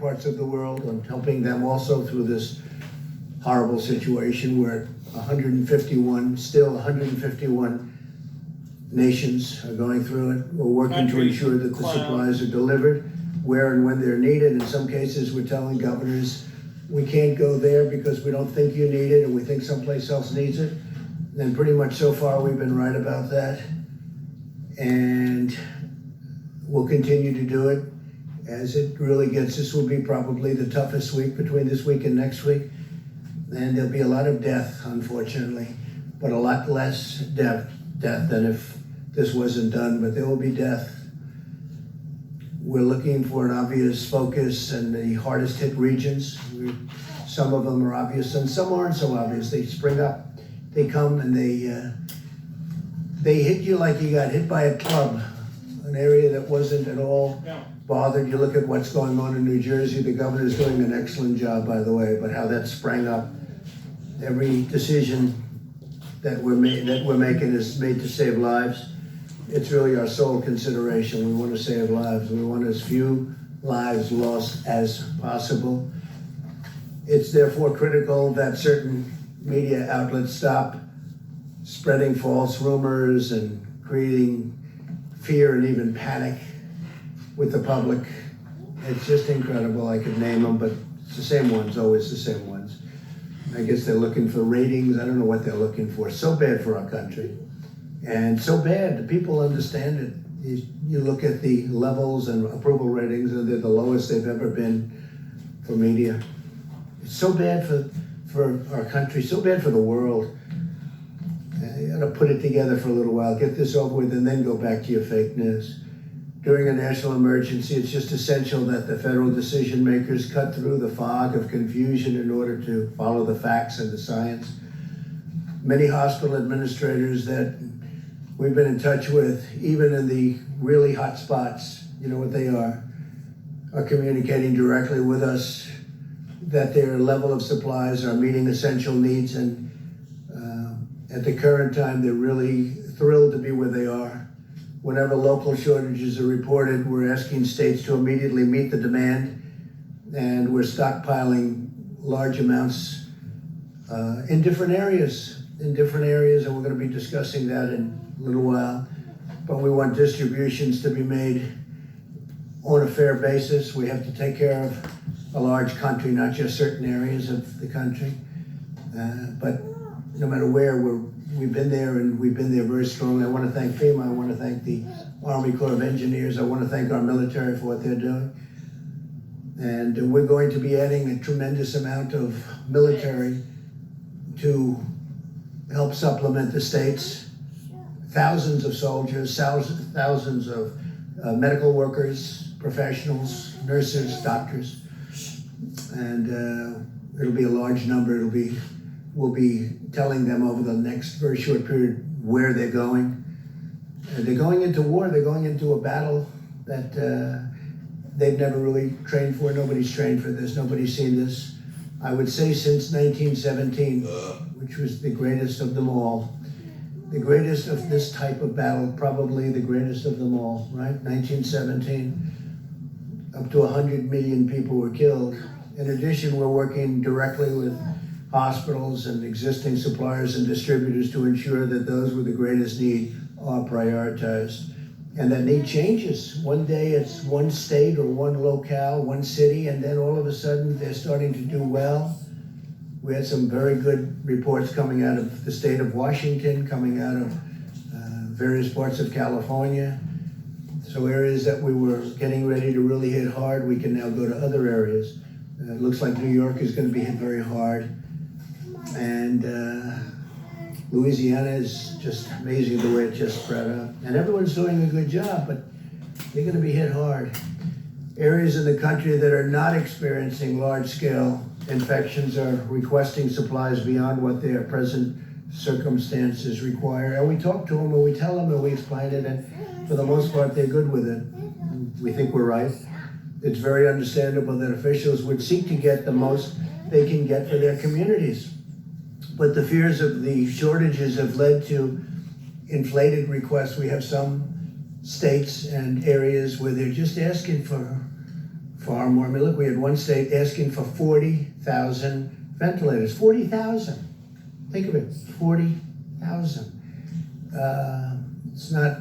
parts of the world on helping them also through this horrible situation where 151 nations are going through it. We're working to ensure that the supplies are delivered where and when they're needed. In some cases, we're telling governors, we can't go there because we don't think you need it and we think someplace else needs it. And pretty much so far, we've been right about that. And we'll continue to do it as it really gets. This will be probably the toughest week between this week and next week. And there'll be a lot of death, unfortunately, but a lot less death than if this wasn't done, but there will be death. We're looking for an obvious focus in the hardest hit regions. Some of them are obvious and some aren't so obvious. They spring up, they come and they hit you like you got hit by a club, an area that wasn't at all bothered. You look at what's going on in New Jersey, the governor's doing an excellent job, by the way, but how that sprang up. Every decision that we're making is made to save lives. It's really our sole consideration. We want to save lives. We want as few lives lost as possible. It's therefore critical that certain media outlets stop spreading false rumors and creating fear and even panic with the public. It's just incredible. I could name them, but it's the same ones, always the same ones. I guess they're looking for ratings. I don't know what they're looking for. So bad for our country. And so bad, the people understand it. You look at the levels and approval ratings, and they're the lowest they've ever been for media. It's so bad for our country, so bad for the world. You gotta put it together for a little while, get this over with, and then go back to your fake news. During a national emergency, it's just essential that the federal decision makers cut through the fog of confusion in order to follow the facts and the science. Many hospital administrators that we've been in touch with, even in the really hot spots, you know what they are communicating directly with us that their level of supplies are meeting essential needs, and at the current time, they're really thrilled to be where they are. Whenever local shortages are reported, we're asking states to immediately meet the demand, and we're stockpiling large amounts in different areas, and we're going to be discussing that in a little while. But we want distributions to be made on a fair basis. We have to take care of a large country, not just certain areas of the country. But no matter where, we've been there, and we've been there very strongly. I want to thank FEMA. I want to thank the Army Corps of Engineers. I want to thank our military for what they're doing. And we're going to be adding a tremendous amount of military to help supplement the states. Thousands of soldiers, thousands of medical workers, professionals, nurses, doctors. And it'll be a large number. We'll be telling them over the next very short period where they're going. They're going into war. They're going into a battle that they've never really trained for. Nobody's trained for this. Nobody's seen this. I would say since 1917, which was the greatest of them all. The greatest of this type of battle, probably the greatest of them all, right? 1917, up to 100 million people were killed. In addition, we're working directly with hospitals and existing suppliers and distributors to ensure that those with the greatest need are prioritized. And that need changes. One day it's one state or one locale, one city, and then all of a sudden they're starting to do well. We had some very good reports coming out of the state of Washington, coming out of various parts of California. So areas that we were getting ready to really hit hard, we can now go to other areas. It looks like New York is going to be hit very hard. And Louisiana is just amazing the way it just spread out. And everyone's doing a good job, but they're going to be hit hard. Areas in the country that are not experiencing large-scale infections are requesting supplies beyond what their present circumstances require. And we talk to them, and we tell them, and we explain it, and for the most part, they're good with it. We think we're right. It's very understandable that officials would seek to get the most they can get for their communities. But the fears of the shortages have led to inflated requests. We have some states and areas where they're just asking for far more. I mean, look, we had one state asking for 40,000 ventilators. 40,000. Think of it, 40,000. It's not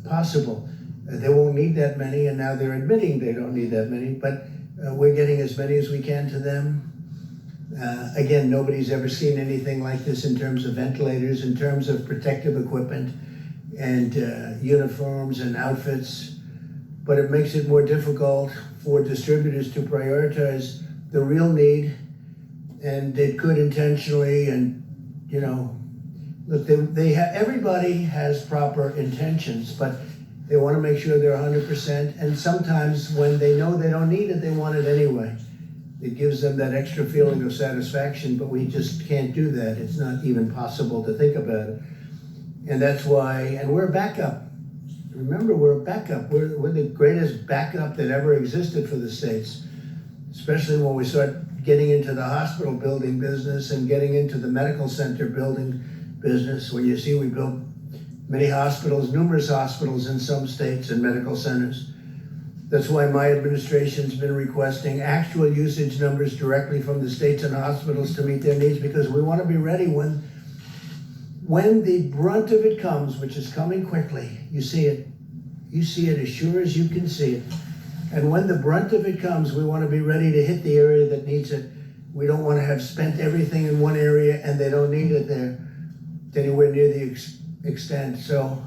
possible. They won't need that many, and now they're admitting they don't need that many, but we're getting as many as we can to them. Again, nobody's ever seen anything like this in terms of ventilators, in terms of protective equipment and uniforms and outfits, but it makes it more difficult for distributors to prioritize the real need, and they could intentionally, and you know, look, everybody has proper intentions, but they want to make sure they're 100%, and sometimes when they know they don't need it, they want it anyway. It gives them that extra feeling of satisfaction, but we just can't do that. It's not even possible to think about it. And that's why, and we're a backup. Remember, we're a backup. We're the greatest backup that ever existed for the states, especially when we start getting into the hospital building business and getting into the medical center building business. When you see we built many hospitals, numerous hospitals in some states and medical centers. That's why my administration's been requesting actual usage numbers directly from the states and hospitals to meet their needs, because we want to be ready when the brunt of it comes, which is coming quickly. You see it. You see it as sure as you can see it. And when the brunt of it comes, we want to be ready to hit the area that needs it. We don't want to have spent everything in one area and they don't need it there anywhere near the extent. So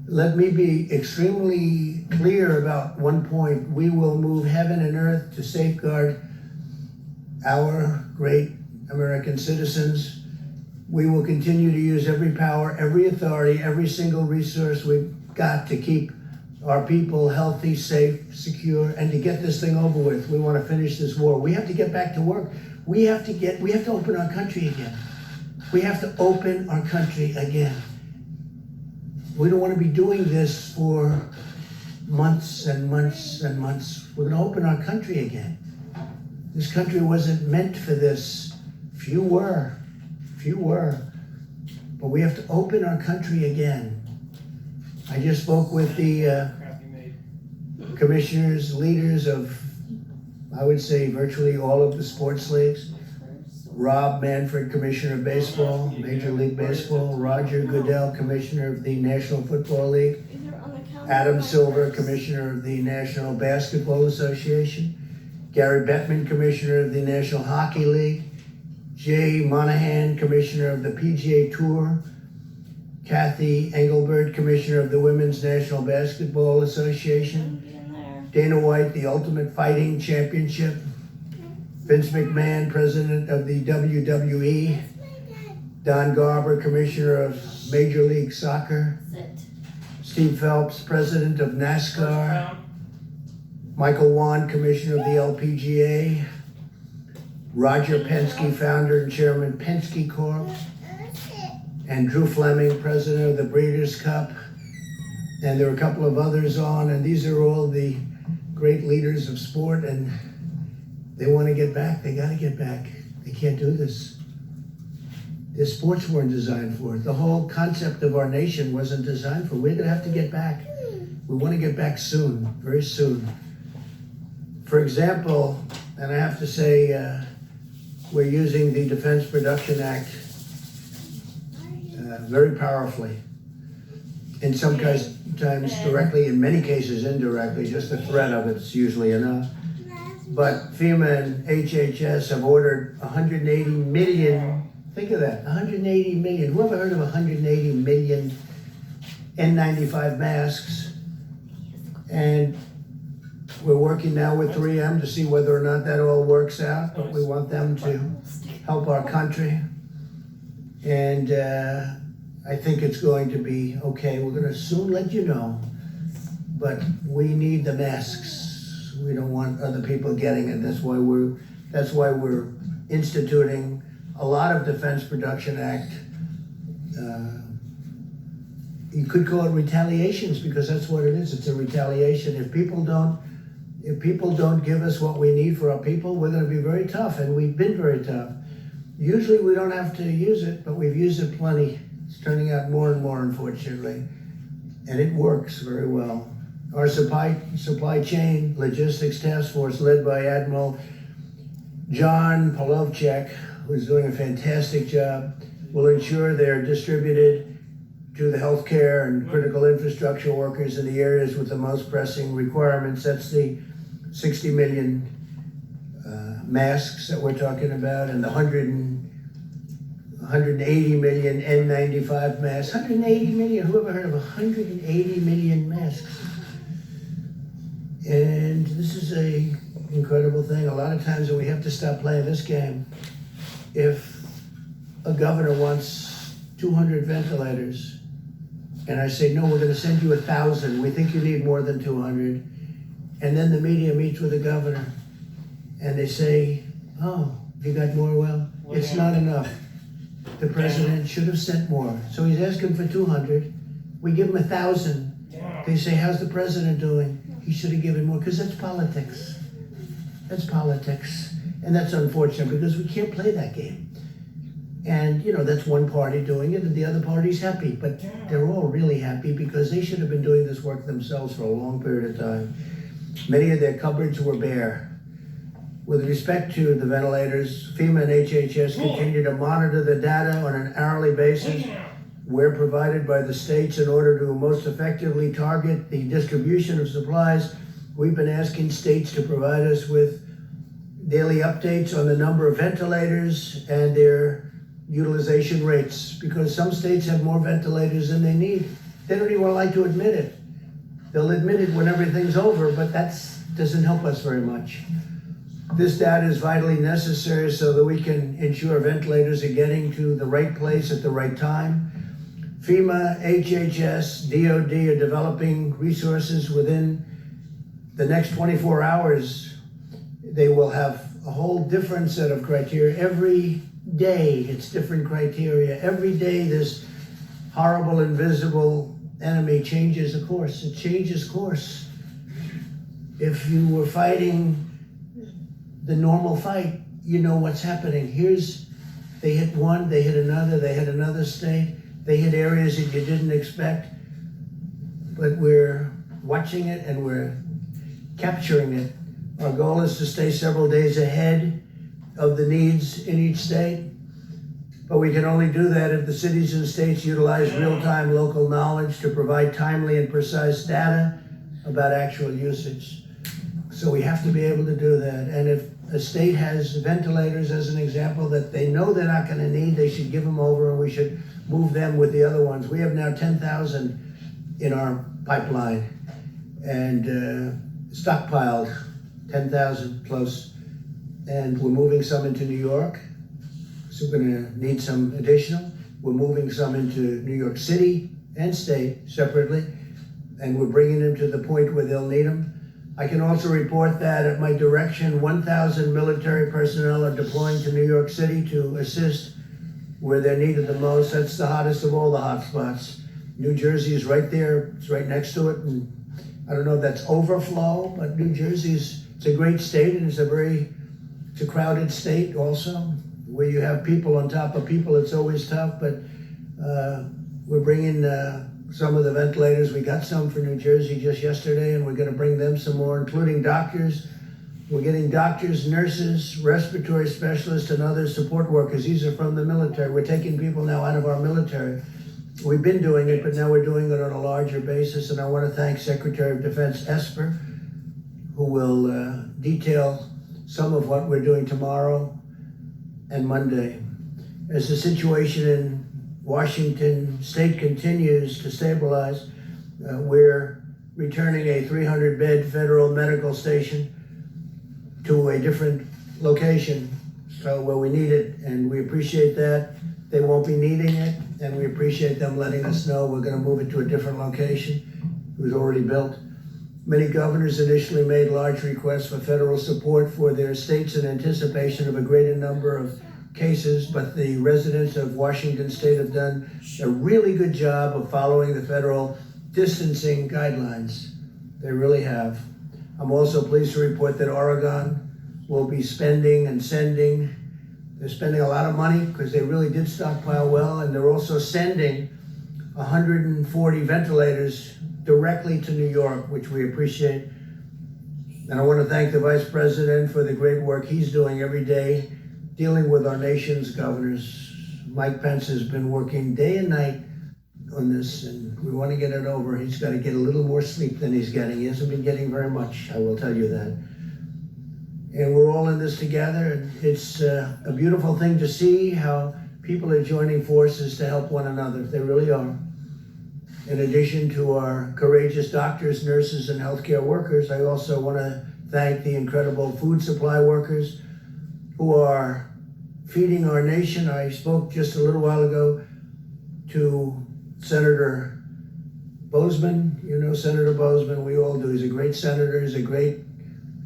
let me be extremely clear about one point. We will move heaven and earth to safeguard our great American citizens. We will continue to use every power, every authority, every single resource we've got to keep our people healthy, safe, secure, and to get this thing over with. We want to finish this war. We have to get back to work. We have to open our country again. We have to open our country again. We don't want to be doing this for months and months and months. We're going to open our country again. This country wasn't meant for this. Few were, but we have to open our country again. I just spoke with the commissioners, leaders of, I would say, virtually all of the sports leagues. Rob Manfred, Commissioner of Baseball, Major League Baseball. Roger Goodell, Commissioner of the National Football League. Adam Silver, Commissioner of the National Basketball Association. Gary Bettman, Commissioner of the National Hockey League. Jay Monahan, Commissioner of the PGA Tour. Kathy Engelbert, Commissioner of the Women's National Basketball Association. Dana White, the Ultimate Fighting Championship. Vince McMahon, President of the WWE. Don Garber, Commissioner of Major League Soccer. Steve Phelps, President of NASCAR. Michael Wan, Commissioner of the LPGA. Roger Penske, Founder and Chairman, Penske Corp. And Drew Fleming, President of the Breeders' Cup. And there are a couple of others on, and these are all the great leaders of sport, and they want to get back. They got to get back. They can't do this. The sports weren't designed for it. The whole concept of our nation wasn't designed for it. We're going to have to get back. We want to get back soon, very soon. For example, and I have to say, we're using the Defense Production Act very powerfully. In some times directly, in many cases indirectly. Just the threat of it's usually enough. But FEMA and HHS have ordered 180 million, think of that, 180 million. Who ever heard of 180 million N95 masks? And we're working now with 3M to see whether or not that all works out, but we want them to help our country. And I think it's going to be okay. We're going to soon let you know, but we need the masks. We don't want other people getting it. That's why we're instituting a lot of Defense Production Act. You could call it retaliations, because that's what it is. It's a retaliation. If people don't give us what we need for our people, we're going to be very tough, and we've been very tough. Usually we don't have to use it, but we've used it plenty. It's turning out more and more, unfortunately, and it works very well. Our supply chain logistics task force, led by Admiral John Polovchek, who's doing a fantastic job, will ensure they're distributed to the healthcare and critical infrastructure workers in the areas with the most pressing requirements. That's the 60 million masks that we're talking about, and the 180 million N95 masks. 180 million, who ever heard of 180 million masks? And this is a incredible thing. A lot of times when we have to stop playing this game, if a governor wants 200 ventilators, and I say, no, we're gonna send you 1,000, we think you need more than 200, and then the media meets with the governor, and they say, oh, you got more? Well, it's not enough. The president should have sent more. So he's asking for 200. We give him 1,000. They say, how's the president doing? He should have given more, because that's politics. That's politics. And that's unfortunate, because we can't play that game. And, you know, that's one party doing it, and the other party's happy. But they're all really happy, because they should have been doing this work themselves for a long period of time. Many of their cupboards were bare. With respect to the ventilators, FEMA and HHS continue to monitor the data on an hourly basis. We're provided by the states in order to most effectively target the distribution of supplies. We've been asking states to provide us with daily updates on the number of ventilators and their utilization rates, because some states have more ventilators than they need. They don't even like to admit it. They'll admit it when everything's over, but that doesn't help us very much. This data is vitally necessary so that we can ensure ventilators are getting to the right place at the right time. FEMA, HHS, DOD are developing resources within the next 24 hours. They will have a whole different set of criteria. Every day it's different criteria. Every day this horrible, invisible enemy changes a course. It changes course. If you were fighting the normal fight, you know what's happening. They hit one, they hit another, they hit another state, they hit areas that you didn't expect, but we're watching it and we're capturing it. Our goal is to stay several days ahead of the needs in each state, but we can only do that if the cities and states utilize real-time local knowledge to provide timely and precise data about actual usage. So we have to be able to do that. And if a state has ventilators, as an example, that they know they're not going to need, they should give them over, and we should move them with the other ones. We have now 10,000 in our pipeline, and stockpiled 10,000 close. And we're moving some into New York, so we're going to need some additional. We're moving some into New York City and state separately, and we're bringing them to the point where they'll need them. I can also report that at my direction, 1,000 military personnel are deploying to New York City to assist where they're needed the most. That's the hottest of all the hot spots. New Jersey is right there, it's right next to it, and I don't know if that's overflow, but New Jersey's, it's a great state, and it's a crowded state also, where you have people on top of people. It's always tough, but we're bringing some of the ventilators. We got some for New Jersey just yesterday, and we're going to bring them some more, including doctors. We're getting doctors, nurses, respiratory specialists, and other support workers. These are from the military. We're taking people now out of our military. We've been doing it, but now we're doing it on a larger basis, and I want to thank Secretary of Defense Esper, who will detail some of what we're doing tomorrow and Monday. As the situation in Washington State continues to stabilize, we're returning a 300-bed federal medical station to a different location where we need it, and we appreciate that. They won't be needing it, and we appreciate them letting us know. We're going to move it to a different location. It was already built. Many governors initially made large requests for federal support for their states in anticipation of a greater number of cases, but the residents of Washington State have done a really good job of following the federal distancing guidelines. They really have. I'm also pleased to report that Oregon will be spending and sending. They're spending a lot of money because they really did stockpile well, and they're also sending 140 ventilators directly to New York, which we appreciate. And I want to thank the Vice President for the great work he's doing every day, dealing with our nation's governors. Mike Pence has been working day and night on this, and we want to get it over. He's got to get a little more sleep than he's getting. He hasn't been getting very much, I will tell you that. And we're all in this together, and it's a beautiful thing to see how people are joining forces to help one another. They really are. In addition to our courageous doctors, nurses, and healthcare workers, I also want to thank the incredible food supply workers who are feeding our nation. I spoke just a little while ago to Senator Bozeman. You know Senator Bozeman, we all do. He's a great senator, he's a great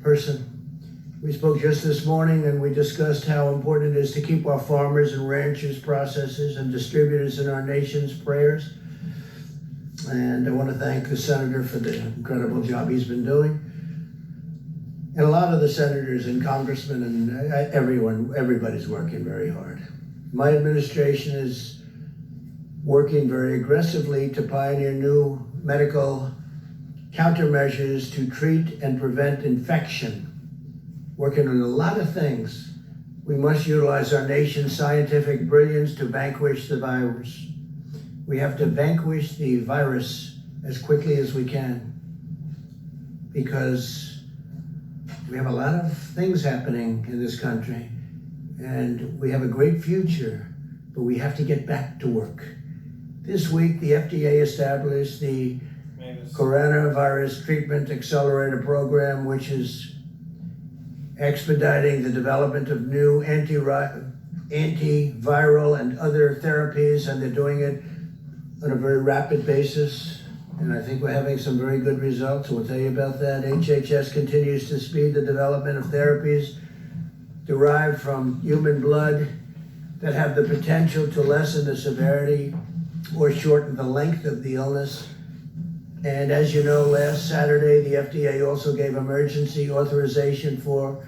person. We spoke just this morning and we discussed how important it is to keep our farmers and ranchers, processors, and distributors in our nation's prayers. And I want to thank the senator for the incredible job he's been doing. And a lot of the senators and congressmen and everybody's working very hard. My administration is working very aggressively to pioneer new medical countermeasures to treat and prevent infection. Working on a lot of things. We must utilize our nation's scientific brilliance to vanquish the virus. We have to vanquish the virus as quickly as we can, because we have a lot of things happening in this country and we have a great future, but we have to get back to work. This week, the FDA established the Coronavirus Treatment Accelerator Program, which is expediting the development of new antiviral and other therapies, and they're doing it on a very rapid basis. And I think we're having some very good results. We'll tell you about that. HHS continues to speed the development of therapies derived from human blood that have the potential to lessen the severity or shorten the length of the illness. And as you know, last Saturday, the FDA also gave emergency authorization for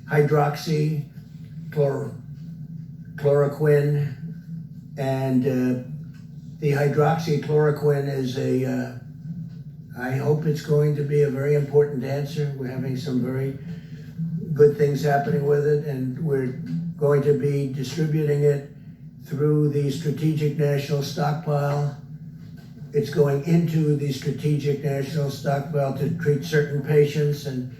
hydroxychloroquine. And the hydroxychloroquine is I hope it's going to be a very important answer. We're having some very good things happening with it, and we're going to be distributing it through the Strategic National Stockpile. It's going into the Strategic National Stockpile to treat certain patients, and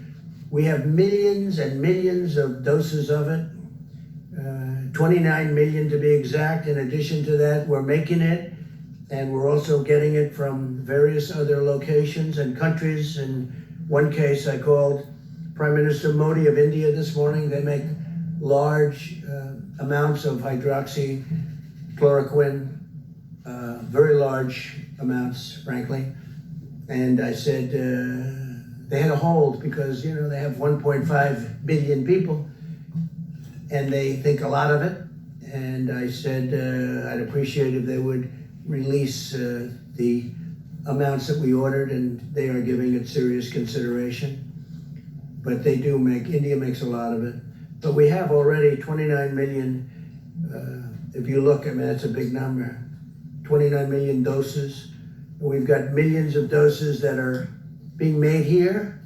we have millions and millions of doses of it, 29 million to be exact. In addition to that, we're making it, and we're also getting it from various other locations and countries. In one case, I called Prime Minister Modi of India this morning. They make large amounts of hydroxychloroquine, very large amounts, frankly. And I said they had a hold because, you know, they have 1.5 billion people and they think a lot of it. And I said I'd appreciate if they would release the amounts that we ordered, and they are giving it serious consideration. But they do India makes a lot of it. But we have already 29 million, if you look, I mean, that's a big number, 29 million doses. We've got millions of doses that are being made here,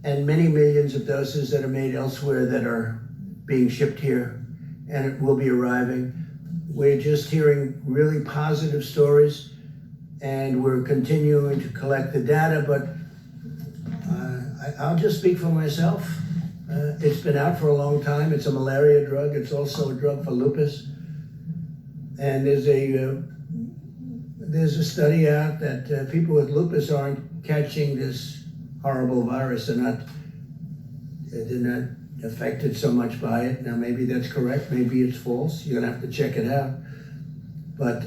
and many millions of doses that are made elsewhere that are being shipped here, and it will be arriving. We're just hearing really positive stories, and we're continuing to collect the data, but I'll just speak for myself. It's been out for a long time. It's a malaria drug. It's also a drug for lupus. And there's a study out that people with lupus aren't catching this horrible virus. They're not affected so much by it. Now, maybe that's correct. Maybe it's false. You're gonna have to check it out. But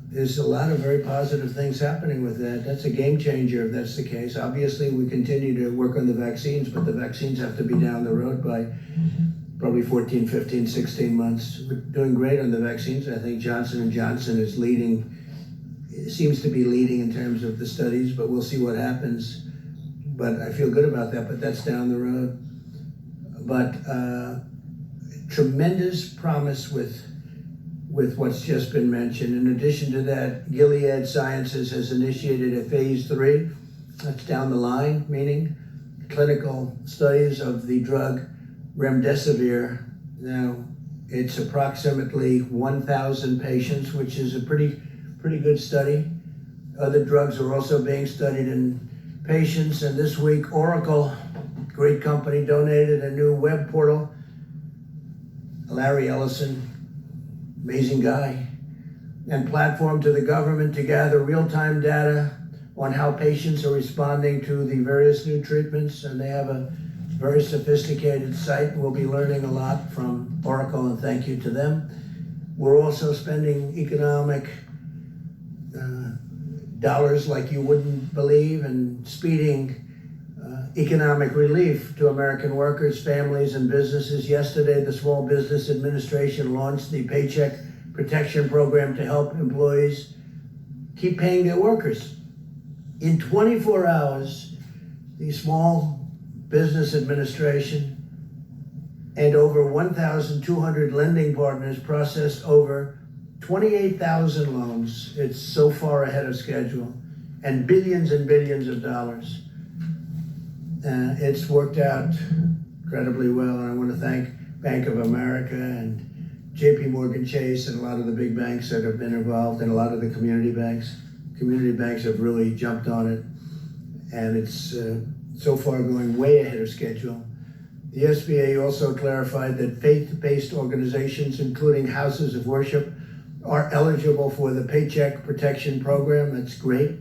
there's a lot of very positive things happening with that. That's a game changer if that's the case. Obviously, we continue to work on the vaccines, but the vaccines have to be down the road by probably 14, 15, 16 months. We're doing great on the vaccines. I think Johnson & Johnson is leading, seems to be leading in terms of the studies, but we'll see what happens. But I feel good about that, but that's down the road. But tremendous promise with with what's just been mentioned. In addition to that, Gilead Sciences has initiated a phase 3, that's down the line, meaning clinical studies of the drug remdesivir. Now, it's approximately 1,000 patients, which is a pretty good study. Other drugs are also being studied in patients, and this week, Oracle, great company, donated a new web portal. Larry Ellison, amazing guy, and platform to the government to gather real-time data on how patients are responding to the various new treatments, and they have a very sophisticated site. We'll be learning a lot from Oracle, and thank you to them. We're also spending economic dollars like you wouldn't believe, and speeding economic relief to American workers, families, and businesses. Yesterday, the Small Business Administration launched the Paycheck Protection Program to help employees keep paying their workers. In 24 hours, the Small Business Administration and over 1,200 lending partners processed over 28,000 loans. It's so far ahead of schedule, and billions of dollars. It's worked out incredibly well, and I want to thank Bank of America and JP Morgan Chase and a lot of the big banks that have been involved, and a lot of the community banks. Community banks have really jumped on it, and it's so far going way ahead of schedule. The SBA also clarified that faith-based organizations, including houses of worship, are eligible for the Paycheck Protection Program. That's great.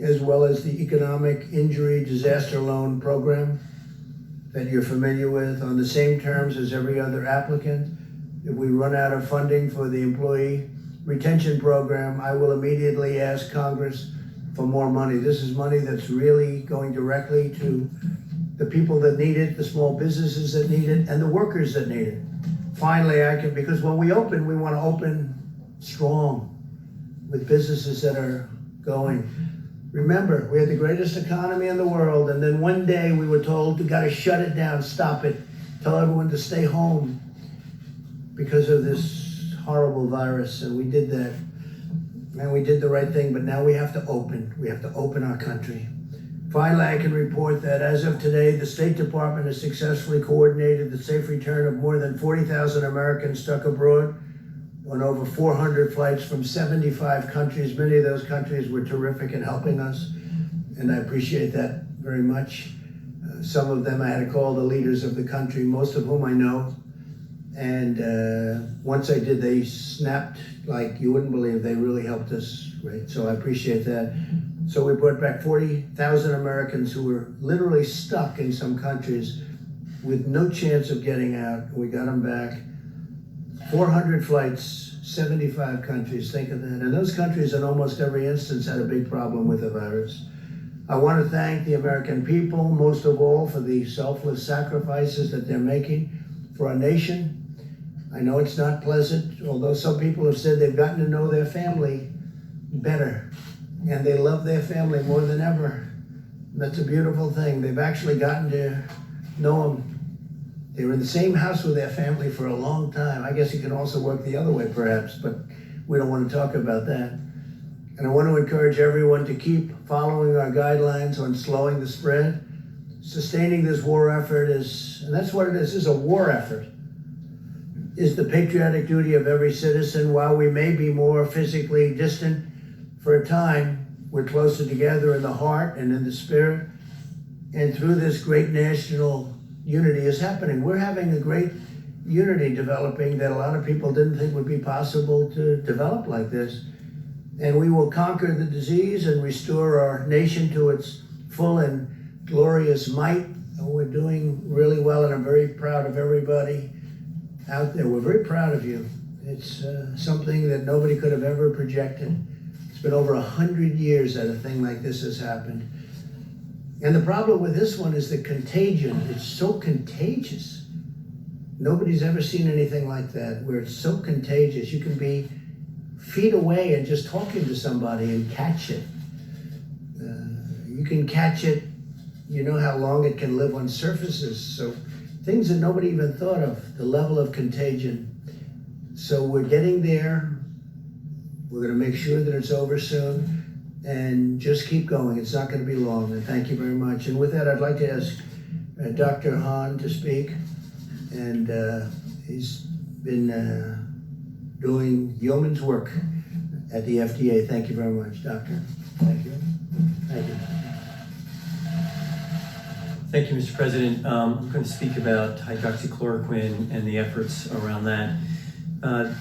As well as the Economic Injury Disaster Loan Program that you're familiar with, on the same terms as every other applicant. If we run out of funding for the Employee Retention Program, I will immediately ask Congress for more money. This is money that's really going directly to the people that need it, the small businesses that need it, and the workers that need it. Finally, because when we open, we want to open strong with businesses that are going. Remember, we had the greatest economy in the world, and then one day we were told, we got to shut it down, stop it, tell everyone to stay home because of this horrible virus, and we did that. And we did the right thing, but now we have to open. We have to open our country. Finally, I can report that as of today, the State Department has successfully coordinated the safe return of more than 40,000 Americans stuck abroad on over 400 flights from 75 countries. Many of those countries were terrific in helping us, and I appreciate that very much. Some of them I had to call the leaders of the country, most of whom I know. And once I did, they snapped like you wouldn't believe. They really helped us, right? So I appreciate that. So we brought back 40,000 Americans who were literally stuck in some countries with no chance of getting out. We got them back. 400 flights, 75 countries, think of that. And those countries in almost every instance had a big problem with the virus. I want to thank the American people, most of all, for the selfless sacrifices that they're making for our nation. I know it's not pleasant, although some people have said they've gotten to know their family better, and they love their family more than ever. That's a beautiful thing. They've actually gotten to know them. They were in the same house with their family for a long time. I guess it can also work the other way, perhaps, but we don't want to talk about that. And I want to encourage everyone to keep following our guidelines on slowing the spread. Sustaining this war effort is, and that's what it is a war effort, is the patriotic duty of every citizen. While we may be more physically distant for a time, we're closer together in the heart and in the spirit. And through this great national unity is happening. We're having a great unity developing that a lot of people didn't think would be possible to develop like this. And we will conquer the disease and restore our nation to its full and glorious might. And we're doing really well, and I'm very proud of everybody out there. We're very proud of you. It's something that nobody could have ever projected. It's been over 100 years that a thing like this has happened. And the problem with this one is the contagion. It's so contagious. Nobody's ever seen anything like that, where it's so contagious. You can be feet away and just talking to somebody and catch it. You can catch it. You know how long it can live on surfaces. So things that nobody even thought of, the level of contagion. So we're getting there. We're going to make sure that it's over soon, and just keep going. It's not going to be long, and thank you very much. And with that, I'd like to ask Dr. Hahn to speak, and he's been doing yeoman's work at the FDA. Thank you very much, Doctor. Thank you. Thank you. Thank you, Mr. President. I'm going to speak about hydroxychloroquine and the efforts around that.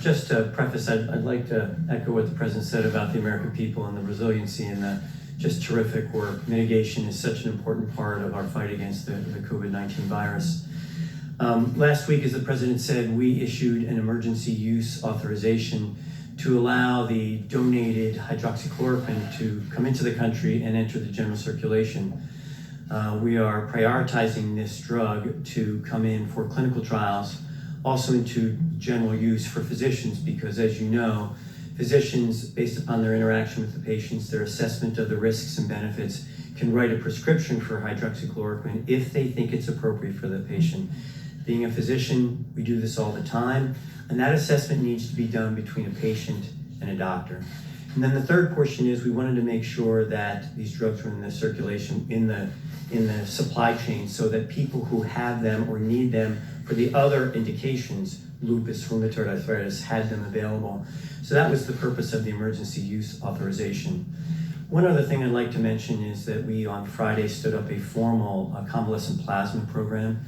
Just to preface, I'd like to echo what the President said about the American people and the resiliency and the just terrific work. Mitigation is such an important part of our fight against the COVID-19 virus. Last week, as the President said, we issued an emergency use authorization to allow the donated hydroxychloroquine to come into the country and enter the general circulation. We are prioritizing this drug to come in for clinical trials, also into general use for physicians, because as you know, physicians, based upon their interaction with the patients, their assessment of the risks and benefits, can write a prescription for hydroxychloroquine if they think it's appropriate for the patient. Being a physician, we do this all the time, and that assessment needs to be done between a patient and a doctor. And then the third portion is we wanted to make sure that these drugs were in the circulation, in the supply chain, so that people who have them or need them for the other indications, lupus, rheumatoid arthritis, had them available. So that was the purpose of the emergency use authorization. One other thing I'd like to mention is that we on Friday stood up a formal convalescent plasma program.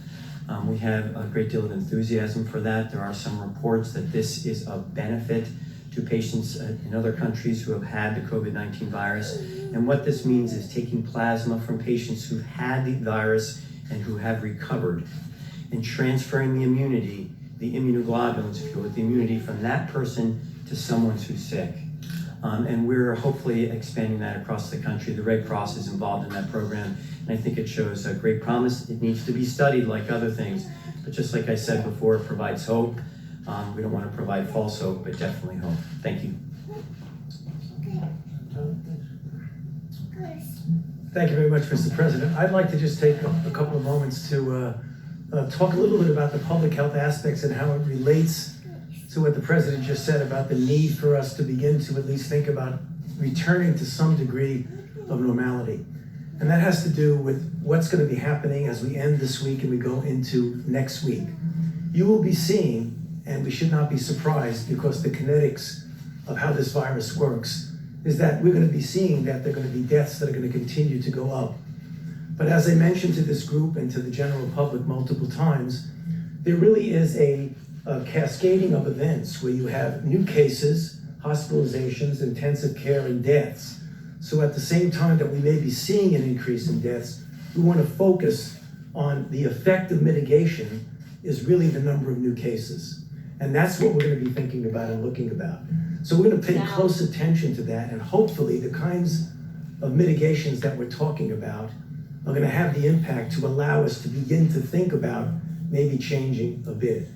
We have a great deal of enthusiasm for that. There are some reports that this is of benefit to patients in other countries who have had the COVID-19 virus. And what this means is taking plasma from patients who've had the virus and who have recovered, and transferring the immunity, the immunoglobulins, if you will, the immunity from that person to someone who's sick. And we're hopefully expanding that across the country. The Red Cross is involved in that program, and I think it shows a great promise. It needs to be studied like other things, but just like I said before, it provides hope. We don't want to provide false hope, but definitely hope. Thank you. Thank you very much, Mr. President. I'd like to just take a couple of moments to talk a little bit about the public health aspects and how it relates to what the President just said about the need for us to begin to at least think about returning to some degree of normality. And that has to do with what's going to be happening as we end this week and we go into next week. You will be seeing, and we should not be surprised because the kinetics of how this virus works is that we're going to be seeing that there are going to be deaths that are going to continue to go up. But as I mentioned to this group and to the general public multiple times, there really is a cascading of events where you have new cases, hospitalizations, intensive care, and deaths. So at the same time that we may be seeing an increase in deaths, we want to focus on the effect of mitigation is really the number of new cases. And that's what we're going to be thinking about and looking about. So we're going to pay close attention to that, and hopefully the kinds of mitigations that we're talking about are going to have the impact to allow us to begin to think about maybe changing a bit.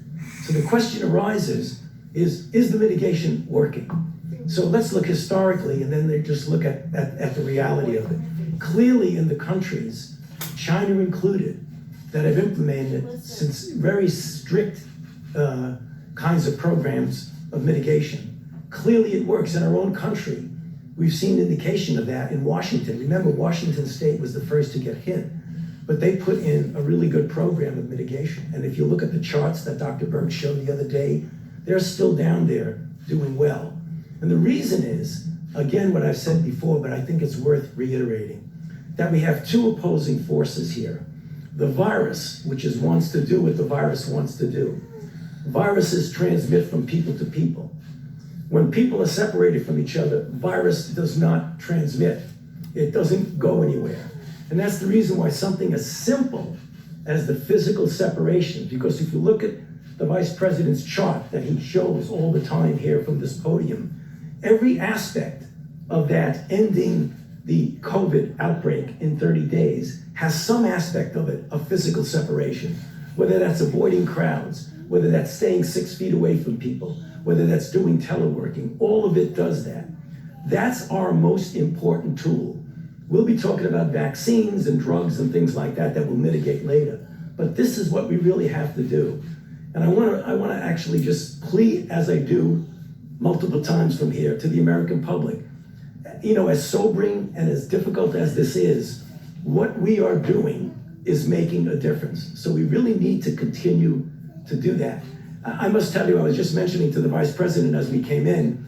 So the question arises, is the mitigation working? So let's look historically and then just look at the reality of it. Clearly in the countries, China included, that have implemented since very strict kinds of programs of mitigation. Clearly it works in our own country. We've seen indication of that in Washington. Remember, Washington State was the first to get hit, but they put in a really good program of mitigation. And if you look at the charts that Dr. Berg showed the other day, they're still down there doing well. And the reason is, again, what I've said before, but I think it's worth reiterating, that we have two opposing forces here. The virus, which wants to do what the virus wants to do. Viruses transmit from people to people. When people are separated from each other, virus does not transmit. It doesn't go anywhere. And that's the reason why something as simple as the physical separation, because if you look at the Vice President's chart that he shows all the time here from this podium, every aspect of that ending the COVID outbreak in 30 days has some aspect of it of physical separation, whether that's avoiding crowds, whether that's staying 6 feet away from people, whether that's doing teleworking, all of it does that. That's our most important tool. We'll be talking about vaccines and drugs and things like that that will mitigate later. But this is what we really have to do. And I wanna actually just plead, as I do multiple times from here, to the American public. You know, as sobering and as difficult as this is, what we are doing is making a difference. So we really need to continue to do that. I must tell you, I was just mentioning to the Vice President as we came in,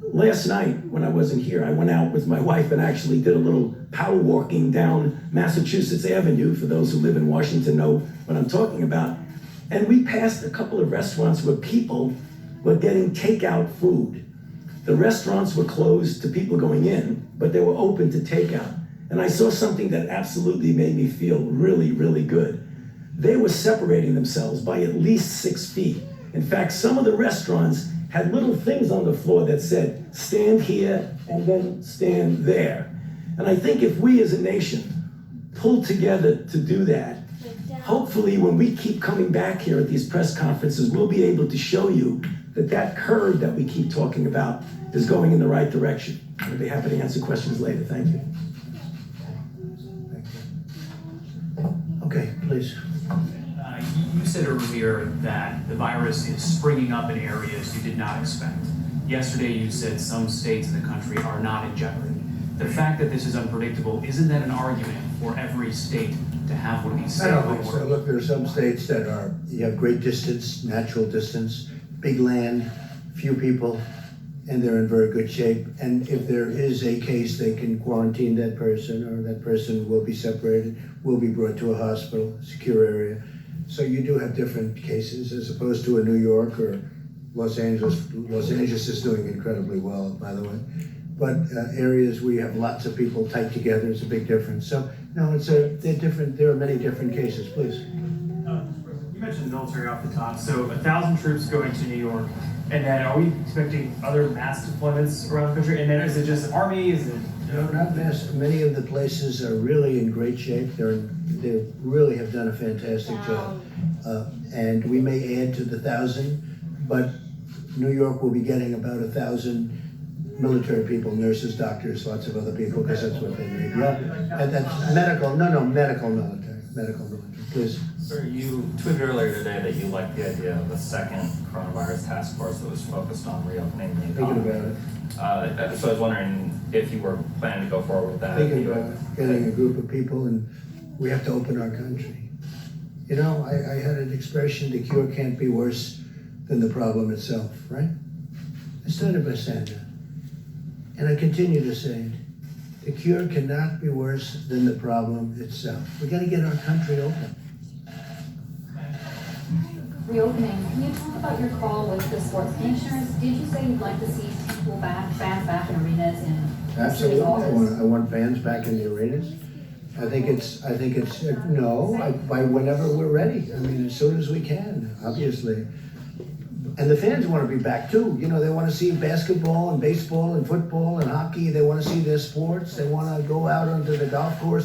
last night when I wasn't here, I went out with my wife and actually did a little power walking down Massachusetts Avenue. For those who live in Washington know what I'm talking about. And we passed a couple of restaurants where people were getting takeout food. The restaurants were closed to people going in, but they were open to takeout. And I saw something that absolutely made me feel really, really good. They were separating themselves by at least 6 feet. In fact, some of the restaurants had little things on the floor that said, stand here and then stand there. And I think if we as a nation pull together to do that, hopefully when we keep coming back here at these press conferences, we'll be able to show you that that curve that we keep talking about is going in the right direction. I'll be happy to answer questions later. Thank you. Okay, please. You said earlier that the virus is springing up in areas you did not expect. Yesterday you said some states in the country are not in jeopardy. The fact that this is unpredictable, isn't that an argument for every state to have one of these I don't stay-at-home think so. orders? Look, there are some states that are, you have great distance, natural distance, big land, few people, and they're in very good shape. And if there is a case, they can quarantine that person, or that person will be separated, will be brought to a hospital, secure area. So you do have different cases as opposed to a New York or Los Angeles. Los Angeles is doing incredibly well, by the way. But areas where you have lots of people tight together is a big difference. So no, they're different. There are many different cases. Please. You mentioned military off the top, so 1,000 troops going to New York, and then are we expecting other mass deployments around the country? And then is it just Army? Is it? No, not mass. Many of the places are really in great shape. They really have done a fantastic job. And we may add to the 1,000, but New York will be getting about 1,000 military people, nurses, doctors, lots of other people, because that's what they need. Yeah, and that's medical. No, medical military. Please. Sir, you tweeted earlier today that you like the idea of a second coronavirus task force that was focused on reopening the economy. Thinking about it. So I was wondering if you were planning to go forward with that. Thinking about getting a group of people, and we have to open our country. You know, I had an expression, the cure can't be worse than the problem itself, right? I started by saying that. And I continue to say it. The cure cannot be worse than the problem itself. We got to get our country open. Reopening, can you talk about your call with the sports commissioners? Did you say you'd like to see people back, fans back in arenas and Absolutely, city halls? I want fans back in the arenas. I think it's by whenever we're ready. I mean, as soon as we can, obviously. And the fans want to be back too. You know, they want to see basketball and baseball and football and hockey. They want to see their sports. They want to go out onto the golf course